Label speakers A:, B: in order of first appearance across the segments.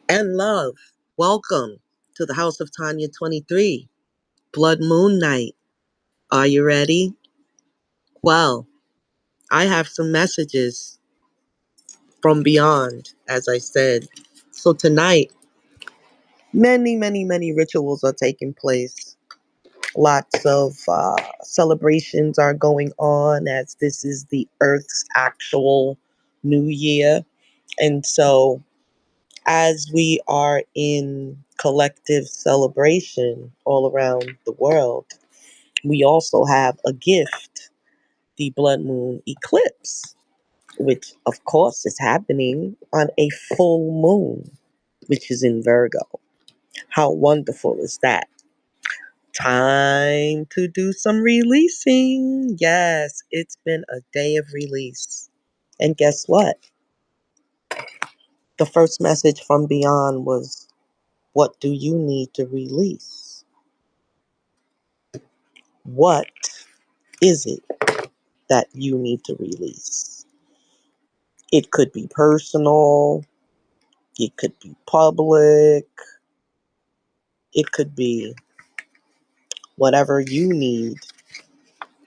A: and love. Welcome to the House of Tanya 23, Blood Moon Night. Are you ready? Well, I have some messages from beyond, as I said. So tonight, many rituals are taking place. Lots of celebrations are going on as this is the Earth's actual new year. And so as we are in collective celebration all around the world, we also have a gift, the blood moon eclipse, which of course is happening on a full moon, which is in Virgo. How wonderful is that? Time to do some releasing. Yes, it's been a day of release. And guess what? The first message from beyond was, what do you need to release? What is it that you need to release? It could be personal, it could be public, it could be whatever you need.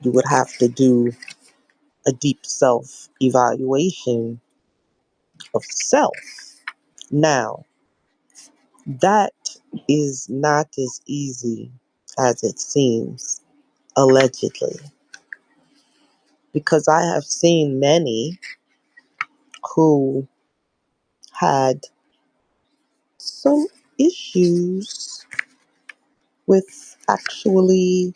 A: You would have to do a deep self evaluation of self. Now, that is not as easy as it seems, allegedly, because I have seen many who had some issues with actually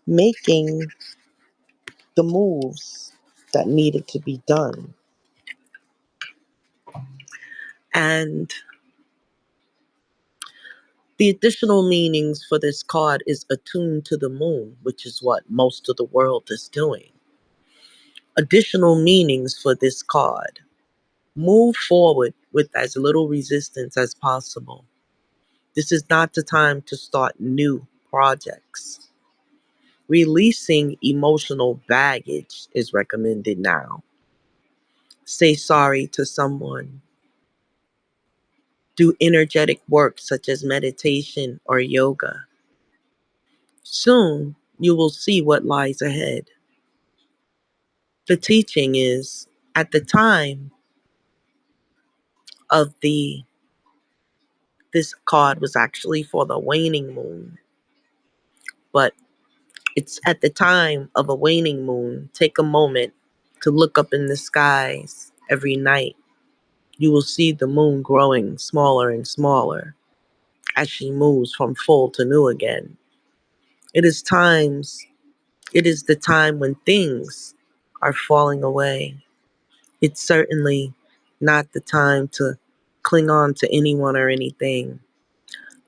A: making the moves that needed to be done. And the additional meanings for this card is attuned to the moon, which is what most of the world is doing. Additional meanings for this card: move forward with as little resistance as possible. This is not the time to start new projects. Releasing emotional baggage is recommended now. Say sorry to someone. Do energetic work such as meditation or yoga. Soon you will see what lies ahead. The teaching is, at the time of the this card was actually for the waning moon, but it's at the time of a waning moon. Take a moment to look up in the skies every night. You will see the moon growing smaller and smaller as she moves from full to new again. It is times, it is the time when things are falling away. It's certainly not the time to cling on to anyone or anything.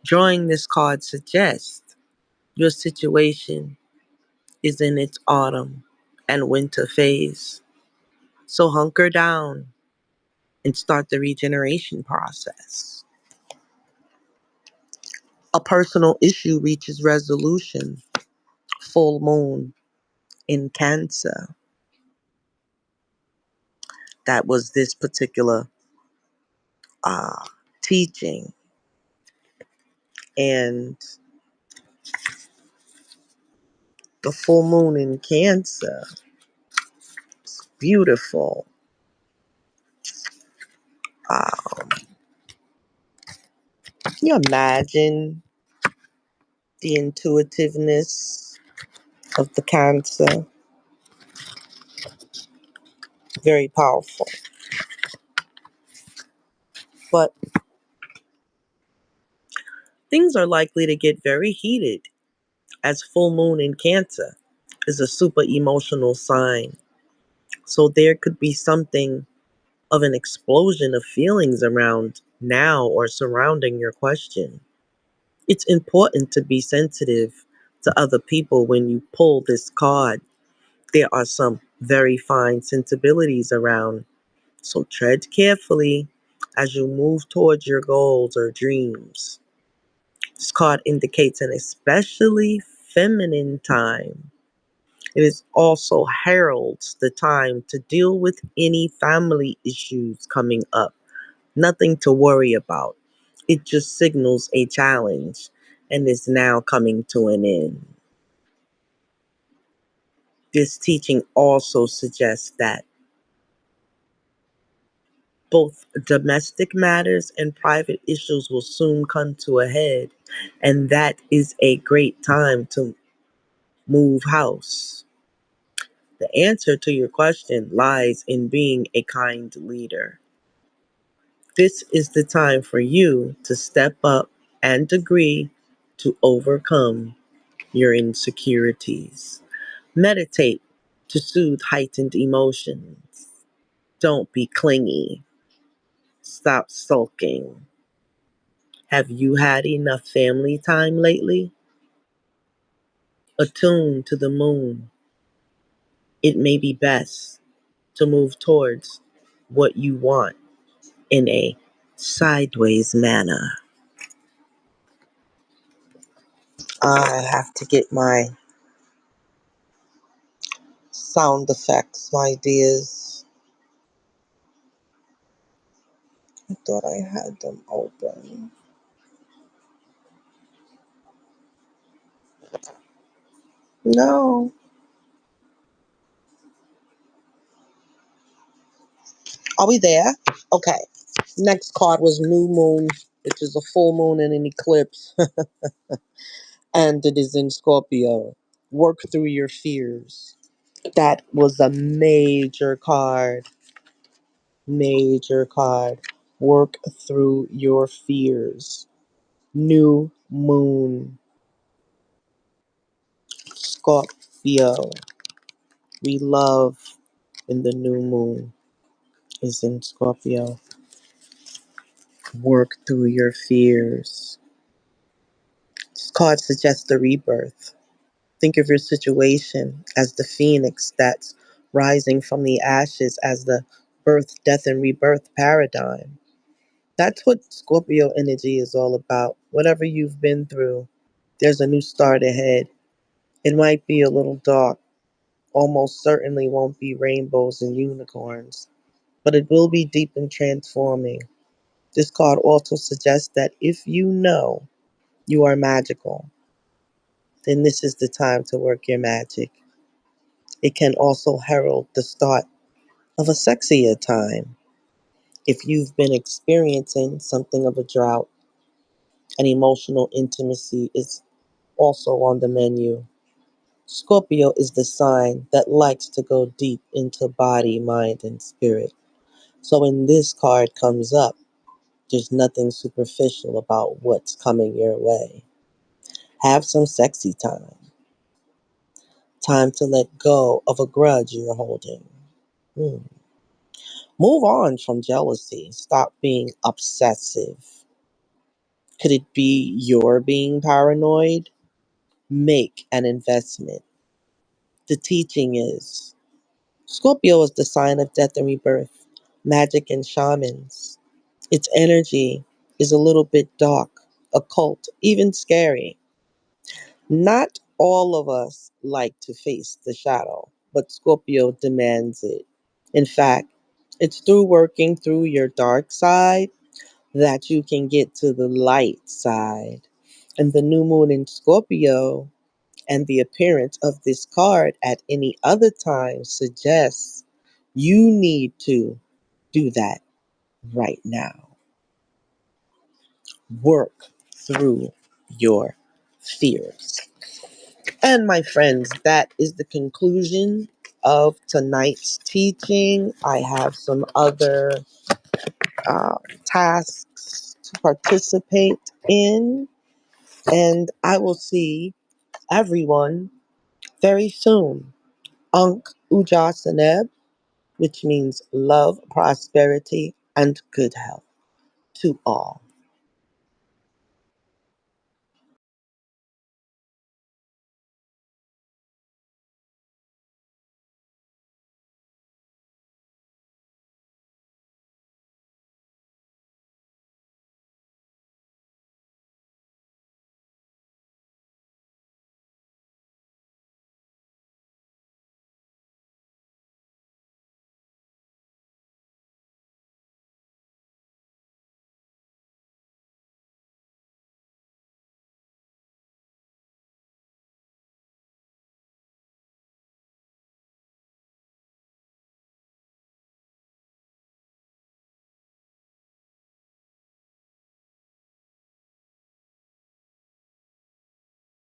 A: Drawing this card suggests your situation is in its autumn and winter phase. So hunker down and start the regeneration process. A personal issue reaches resolution. Full moon in Cancer. That was this particular uh, teaching. And the full moon in Cancer, beautiful. Um, can you imagine the intuitiveness of the Cancer? Very powerful. But things are likely to get very heated as full moon in Cancer is a super emotional sign. So there could be something of an explosion of feelings around now or surrounding your question. It's important to be sensitive to other people when you pull this card. There are some very fine sensibilities around, so tread carefully as you move towards your goals or dreams. This card indicates an especially feminine time. It is also heralds the time to deal with any family issues coming up. Nothing to worry about. It just signals a challenge and is now coming to an end. This teaching also suggests that both domestic matters and private issues will soon come to a head, and that is a great time to move house. The answer to your question lies in being a kind leader. This is the time for you to step up and agree to overcome your insecurities. Meditate to soothe heightened emotions. Don't be clingy. Stop sulking. Have you had enough family time lately? Attune to the moon. It may be best to move towards what you want in a sideways manner. I have to get my sound effects, my dears. I thought I had them open. No. Are we there? Okay. Next card was New Moon, which is a full moon and an eclipse, and it is in Scorpio. Work through your fears. That was a major card. Major card. Work through your fears. New Moon. Scorpio. We love in the new moon is in Scorpio. Work through your fears. This card suggests the rebirth. Think of your situation as the phoenix that's rising from the ashes as the birth, death, and rebirth paradigm. That's what Scorpio energy is all about. Whatever you've been through, there's a new start ahead. It might be a little dark, almost certainly won't be rainbows and unicorns, but it will be deep and transforming. This card also suggests that if you know you are magical, then this is the time to work your magic. It can also herald the start of a sexier time. If you've been experiencing something of a drought, and emotional intimacy is also on the menu. Scorpio is the sign that likes to go deep into body, mind, and spirit. So when this card comes up, there's nothing superficial about what's coming your way. Have some sexy time. Time to let go of a grudge you're holding. Hmm. Move on from jealousy. Stop being obsessive. Could it be you're being paranoid? Make an investment. The teaching is Scorpio is the sign of death and rebirth, magic and shamans. Its energy is a little bit dark, occult, even scary. Not all of us like to face the shadow, but Scorpio demands it. In fact, it's through working through your dark side that you can get to the light side. And the new moon in Scorpio and the appearance of this card at any other time suggests you need to do that right now. Work through your fears. And my friends, that is the conclusion of tonight's teaching. I have some other tasks to participate in, and I will see everyone very soon. Ankh Ujasaneb, which means love, prosperity, and good health to all.